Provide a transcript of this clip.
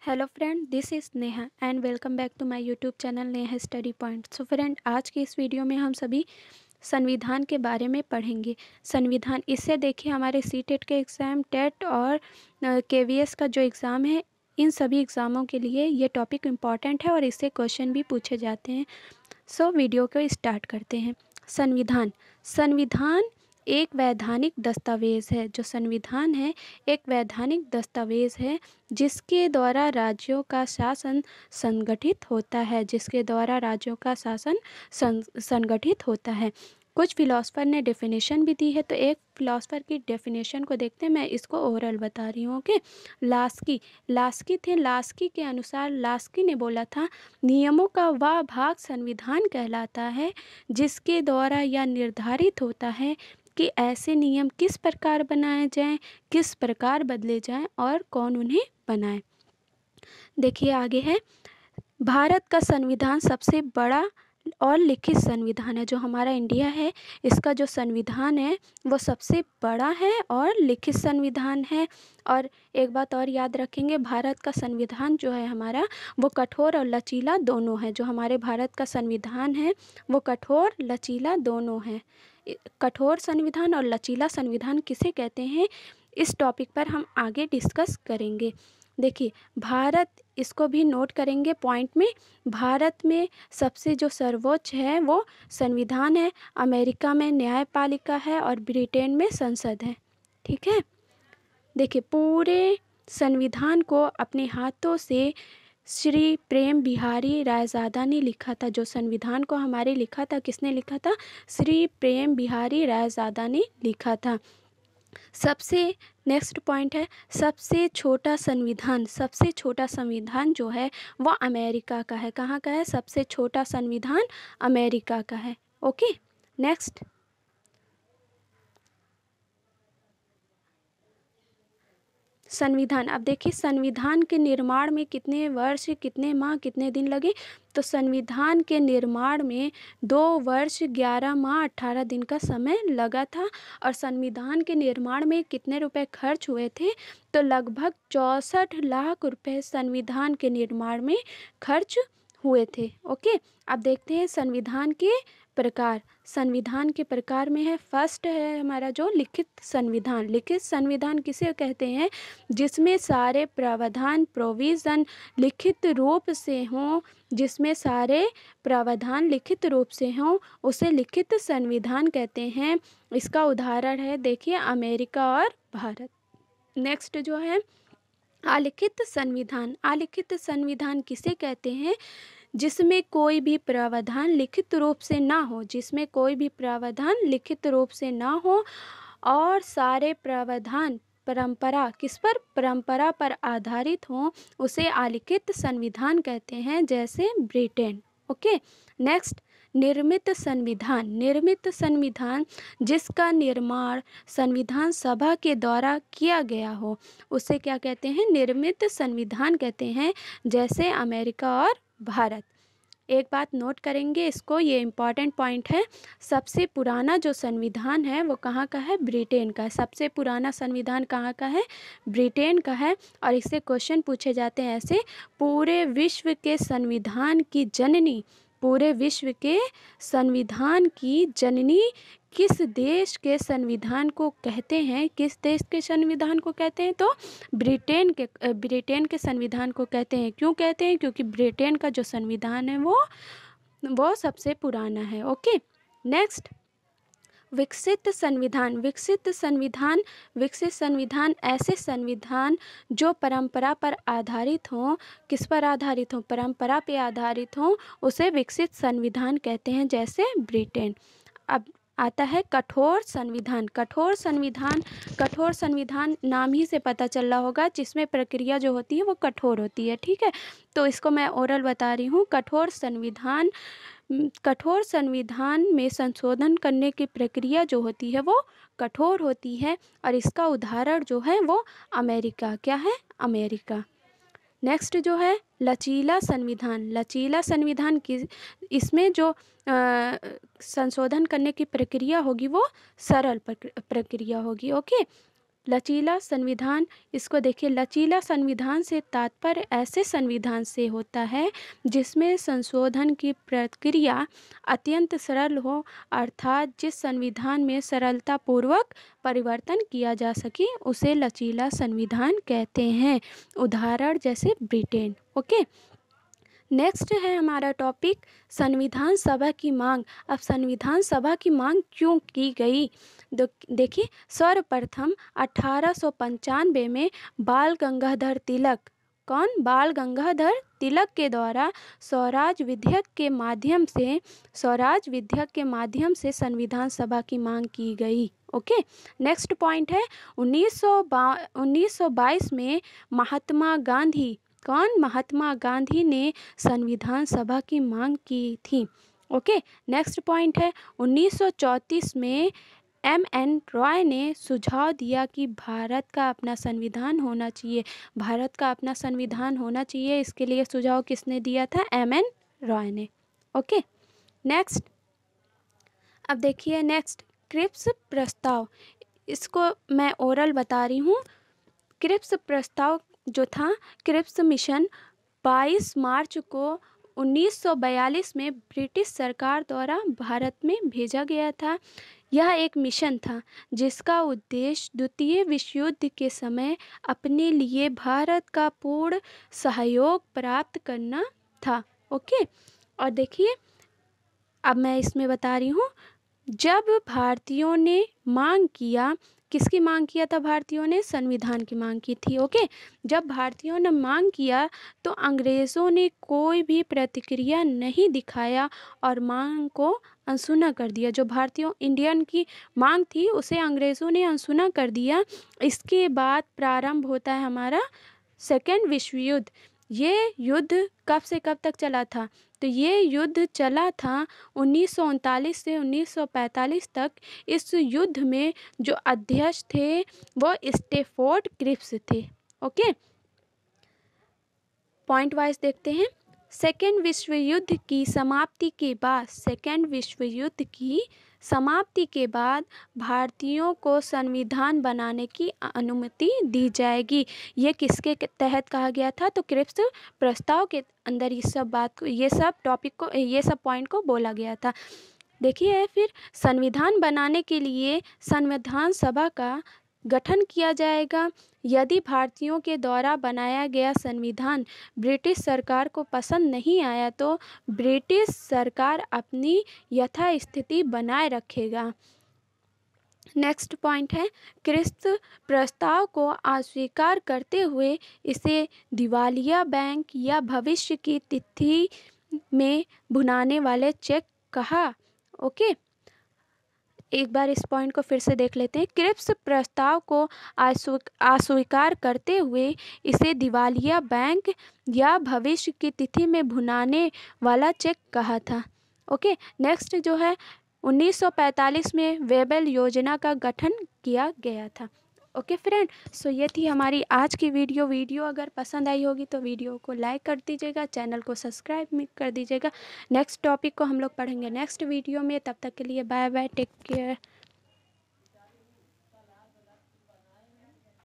Hello friend, this is Neha and welcome back to my YouTube channel Neha study point. So friend, आज की इस video में हम सभी संविधान के बारे में पढ़ेंगे। संविधान, इससे देखिए हमारे सीटेट के एग्ज़ाम, टेट और केवीएस का जो एग्ज़ाम है, इन सभी एग्ज़ामों के लिए ये टॉपिक इम्पॉर्टेंट है और इससे क्वेश्चन भी पूछे जाते हैं। सो वीडियो को स्टार्ट करते हैं। संविधान संविधान एक वैधानिक दस्तावेज़ है। जो संविधान है एक वैधानिक दस्तावेज़ है जिसके द्वारा राज्यों का शासन संगठित होता है संगठित होता है। कुछ फिलोसफर ने डेफिनेशन भी दी है, तो एक फिलोसफर की डेफिनेशन को देखते हैं। मैं इसको ओरल बता रही हूँ। ओके, लास्की के अनुसार लास्की ने बोला था, नियमों का वह भाग संविधान कहलाता है जिसके द्वारा यह निर्धारित होता है कि ऐसे नियम किस प्रकार बनाए जाएं, किस प्रकार बदले जाएं और कौन उन्हें बनाए। देखिए आगे है, भारत का संविधान सबसे बड़ा और लिखित संविधान है। जो हमारा इंडिया है, इसका जो संविधान है वो सबसे बड़ा है और लिखित संविधान है। और एक बात और याद रखेंगे, भारत का संविधान जो है हमारा, वो कठोर और लचीला दोनों है। जो हमारे भारत का संविधान है वो कठोर लचीला दोनों है। कठोर संविधान और लचीला संविधान किसे कहते हैं, इस टॉपिक पर हम आगे डिस्कस करेंगे। देखिए भारत, इसको भी नोट करेंगे पॉइंट में। भारत में सबसे जो सर्वोच्च है वो संविधान है, अमेरिका में न्यायपालिका है और ब्रिटेन में संसद है। ठीक है, देखिए पूरे संविधान को अपने हाथों से श्री प्रेम बिहारी रायजादा ने लिखा था। जो संविधान को हमारे लिखा था, किसने लिखा था? श्री प्रेम बिहारी रायजादा ने लिखा था। सबसे नेक्स्ट पॉइंट है, सबसे छोटा संविधान जो है वो अमेरिका का है। कहाँ का है? सबसे छोटा संविधान अमेरिका का है। ओके, नेक्स्ट संविधान। अब देखिए संविधान के निर्माण में कितने वर्ष, कितने माह, कितने दिन लगे? तो संविधान के निर्माण में 2 वर्ष 11 माह 18 दिन का समय लगा था। और संविधान के निर्माण में कितने रुपए खर्च हुए थे? तो लगभग 64 लाख रुपए संविधान के निर्माण में खर्च हुए थे। ओके, अब देखते हैं संविधान के प्रकार। संविधान के प्रकार में है, फर्स्ट है हमारा जो लिखित संविधान। लिखित संविधान किसे कहते हैं? जिसमें सारे प्रावधान, प्रोविज़न लिखित रूप से हों, जिसमें सारे प्रावधान लिखित रूप से हों, उसे लिखित संविधान कहते हैं। इसका उदाहरण है, देखिए, अमेरिका और भारत। नेक्स्ट जो है अलिखित संविधान। अलिखित संविधान किसे कहते हैं? जिसमें कोई भी प्रावधान लिखित रूप से ना हो, जिसमें कोई भी प्रावधान लिखित रूप से ना हो और सारे प्रावधान परंपरा पर आधारित हों, उसे अलिखित संविधान कहते हैं, जैसे ब्रिटेन। ओके, नेक्स्ट निर्मित संविधान जिसका निर्माण संविधान सभा के द्वारा किया गया हो, उसे क्या कहते हैं? निर्मित संविधान कहते हैं, जैसे अमेरिका और भारत। एक बात नोट करेंगे इसको, ये इम्पॉर्टेंट पॉइंट है। सबसे पुराना जो संविधान है वो कहाँ का है? ब्रिटेन का। सबसे पुराना संविधान कहाँ का है? ब्रिटेन का है। और इससे क्वेश्चन पूछे जाते हैं ऐसे, पूरे विश्व के संविधान की जननी, पूरे विश्व के संविधान की जननी किस देश के संविधान को कहते हैं? किस देश के संविधान को कहते हैं? तो ब्रिटेन के संविधान को कहते हैं। क्यों कहते हैं? क्योंकि ब्रिटेन का जो संविधान है वो सबसे पुराना है। ओके, नेक्स्ट विकसित संविधान ऐसे संविधान जो परंपरा पर आधारित हों। किस पर आधारित हों? परंपरा पे आधारित हों, उसे विकसित संविधान कहते हैं, जैसे ब्रिटेन। अब आता है कठोर संविधान नाम ही से पता चल रहा होगा, जिसमें प्रक्रिया जो होती है वो कठोर होती है। ठीक है, तो इसको मैं ओरल बता रही हूँ। कठोर संविधान में संशोधन करने की प्रक्रिया जो होती है वो कठोर होती है। और इसका उदाहरण जो है वो अमेरिका। क्या है? अमेरिका। नेक्स्ट जो है लचीला संविधान की, इसमें जो संशोधन करने की प्रक्रिया होगी वो सरल प्रक्रिया होगी। ओके, लचीला संविधान, इसको देखिए, लचीला संविधान से तात्पर्य ऐसे संविधान से होता है जिसमें संशोधन की प्रक्रिया अत्यंत सरल हो, अर्थात जिस संविधान में सरलतापूर्वक परिवर्तन किया जा सके उसे लचीला संविधान कहते हैं। उदाहरण जैसे ब्रिटेन। ओके, नेक्स्ट है हमारा टॉपिक संविधान सभा की मांग। अब संविधान सभा की मांग क्यों की गई? देखिए, सर्वप्रथम 1895 में बाल गंगाधर तिलक, कौन? बाल गंगाधर तिलक के द्वारा स्वराज विधेयक के माध्यम से संविधान सभा की मांग की गई। ओके, नेक्स्ट पॉइंट है 1922 में महात्मा गांधी, कौन? महात्मा गांधी ने संविधान सभा की मांग की थी। ओके, नेक्स्ट पॉइंट है 1934 में M.N. रॉय ने सुझाव दिया कि भारत का अपना संविधान होना चाहिए। भारत का अपना संविधान होना चाहिए, इसके लिए सुझाव किसने दिया था? M.N. रॉय ने। ओके, नेक्स्ट, अब देखिए नेक्स्ट क्रिप्स प्रस्ताव, इसको मैं ओरल बता रही हूँ। क्रिप्स प्रस्ताव जो था, क्रिप्स मिशन 22 मार्च को 1942 में ब्रिटिश सरकार द्वारा भारत में भेजा गया था। यह एक मिशन था जिसका उद्देश्य द्वितीय विश्व युद्ध के समय अपने लिए भारत का पूर्ण सहयोग प्राप्त करना था। ओके, और देखिए अब मैं इसमें बता रही हूँ, जब भारतीयों ने मांग किया, किसकी मांग किया था? भारतीयों ने संविधान की मांग की थी। ओके, जब भारतीयों ने मांग किया तो अंग्रेज़ों ने कोई भी प्रतिक्रिया नहीं दिखाया और मांग को अनसुना कर दिया। जो भारतीयों इंडियन की मांग थी उसे अंग्रेज़ों ने अनसुना कर दिया। इसके बाद प्रारंभ होता है हमारा सेकेंड विश्व युद्ध। ये युद्ध कब से कब तक चला था? तो ये युद्ध चला था 1939 से 1945 तक। इस युद्ध में जो अध्यक्ष थे वो स्टैफोर्ड क्रिप्स थे। ओके, पॉइंट वाइज देखते हैं। सेकेंड विश्व युद्ध की समाप्ति के बाद भारतीयों को संविधान बनाने की अनुमति दी जाएगी। ये किसके तहत कहा गया था? तो क्रिप्स प्रस्ताव के अंदर ये सब पॉइंट को बोला गया था। देखिए, फिर संविधान बनाने के लिए संविधान सभा का गठन किया जाएगा। यदि भारतीयों के द्वारा बनाया गया संविधान ब्रिटिश सरकार को पसंद नहीं आया तो ब्रिटिश सरकार अपनी यथास्थिति बनाए रखेगा। नेक्स्ट पॉइंट है क्रिप्स प्रस्ताव को अस्वीकार करते हुए इसे दिवालिया बैंक या भविष्य की तिथि में भुनाने वाले चेक कहा। ओके, एक बार इस पॉइंट को फिर से देख लेते हैं। क्रिप्स प्रस्ताव को अस्वीकार करते हुए इसे दिवालिया बैंक या भविष्य की तिथि में भुनाने वाला चेक कहा था। ओके, नेक्स्ट जो है 1945 में वेबल योजना का गठन किया गया था। ओके फ्रेंड, सो ये थी हमारी आज की वीडियो अगर पसंद आई होगी तो वीडियो को लाइक कर दीजिएगा, चैनल को सब्सक्राइब कर दीजिएगा। नेक्स्ट टॉपिक को हम लोग पढ़ेंगे नेक्स्ट वीडियो में। तब तक के लिए बाय बाय, टेक केयर।